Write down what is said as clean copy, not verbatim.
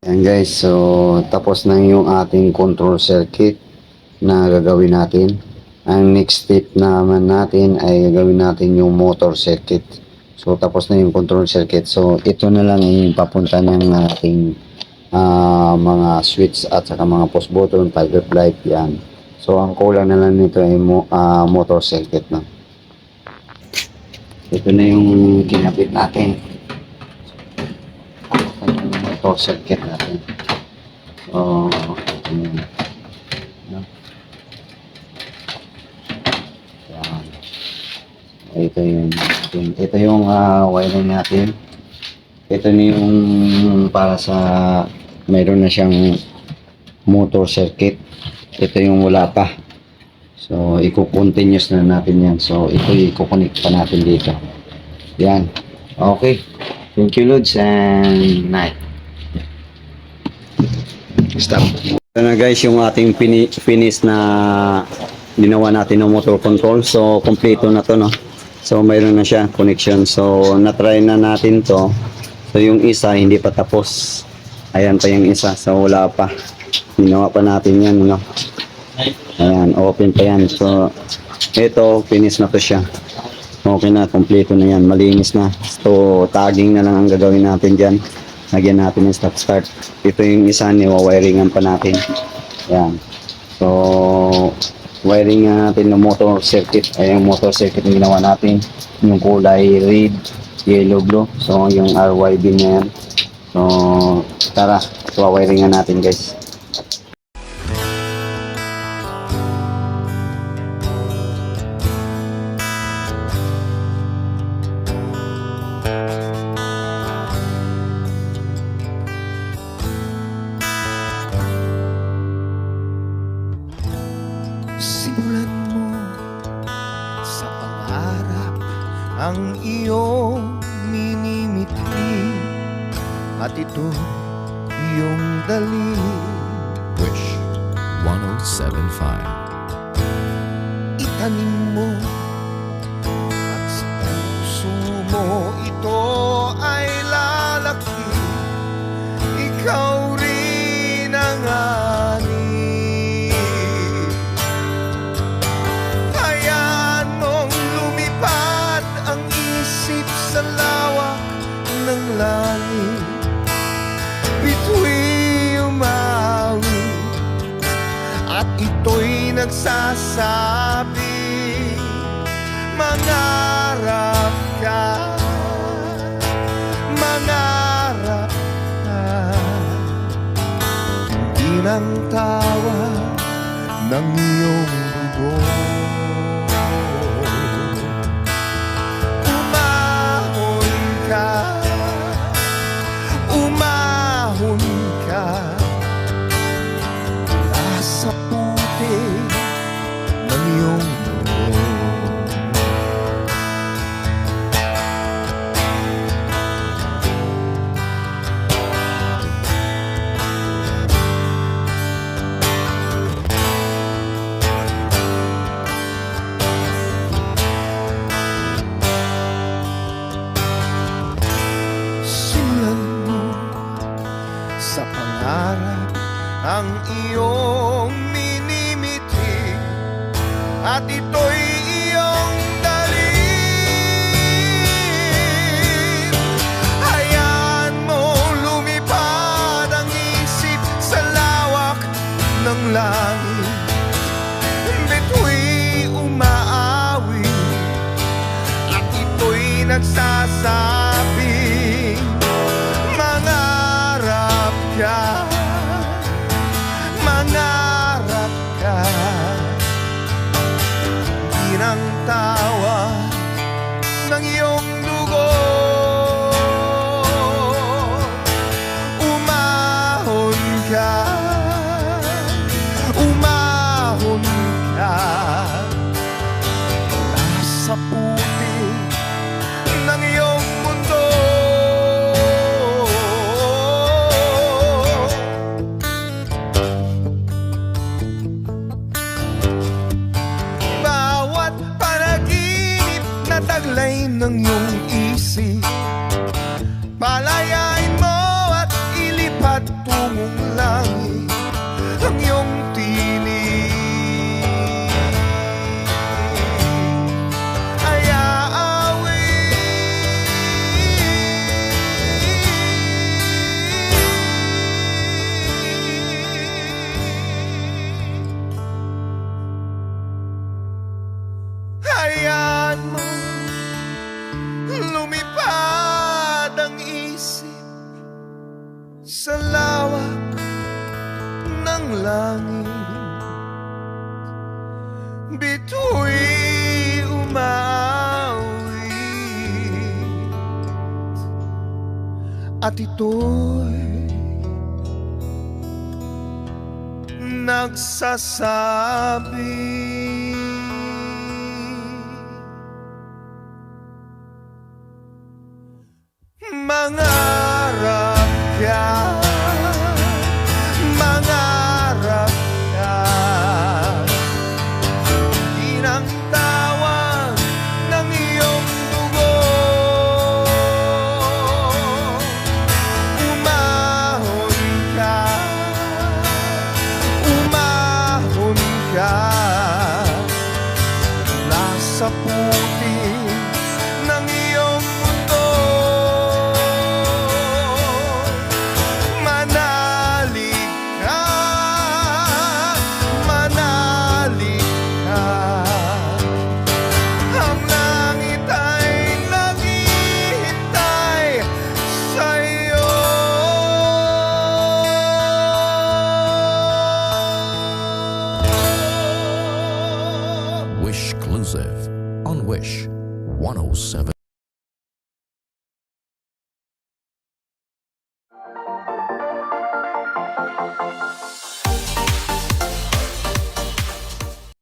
Ayan guys, so tapos na yung ating control circuit na gagawin natin. Ang next step naman natin ay gagawin natin yung motor circuit. So tapos na yung control circuit. So ito na lang yung papunta ng ating mga switch at saka mga push button, pilot light yan. So ang kulang na lang nito ay motor circuit na. Ito na yung kinabit natin. Motor circuit natin. So ito yung wiring natin. Ito na yung para sa mayroon na siyang motor circuit. Ito yung wala pa. So i-continuous na natin yan. So ito i-connect pa natin dito. Yan. Okay. Thank you Lods and night. Stop. Ito na guys yung ating finish na ginawa natin ng motor control. So kompleto na to, no. So mayroon na siya connection. So na-try na natin to. So yung isa hindi pa tapos. Ayan pa yung isa. So wala pa. Ginawa pa natin yan, no. Ayan, open pa yan. So ito finish na to siya. Okay na, kompleto na yan, malinis na. So tagging na lang ang gagawin natin dyan. Lagyan natin yung stop start. Ito yung isa, niwawiringan pa natin. Yan. So wiring natin ng motor circuit. Ay yung motor circuit yung ginawa natin. Yung kulay red, yellow, blue. So yung RYB na yan. So tara, wawiringan natin guys. Simulan mo sa pangarap ang iyong minimiti at ito iyong dali. Wish 1075. Itanim mo at sa puso mo ito ay lalaki. Ikaw rin ang ani. Hayaan mong lumipad ang isip sa lawak ng langit. Bituin umawi at ito'y nagsasabi, mangarap ka, mangarap ka. Hindi ng tawa ng iyong dugo. Umahon ka, umahon ka. Sa puti ng iyong mundo. Simulan mo sa pangarap ang iyong minimiti at ito'y iyong dalhin. Hayaan mo lumipad ang isip sa lawak ng langit. Bitu'y umaawi at ito'y nagsasabing, mangarap ka, mangarap ka. sa lawak ng langit, bitu'y umawit at ito'y nagsasabi, mangarap ka, mangarap ka, tinatawag ng iyong dugo. Umahon ka, umahon ka, nasa puti ng iyong mundo. Manalig ka, manalig ka, ang langit ay naghihintay sa'yo. Wish Exclusive on Wish 107.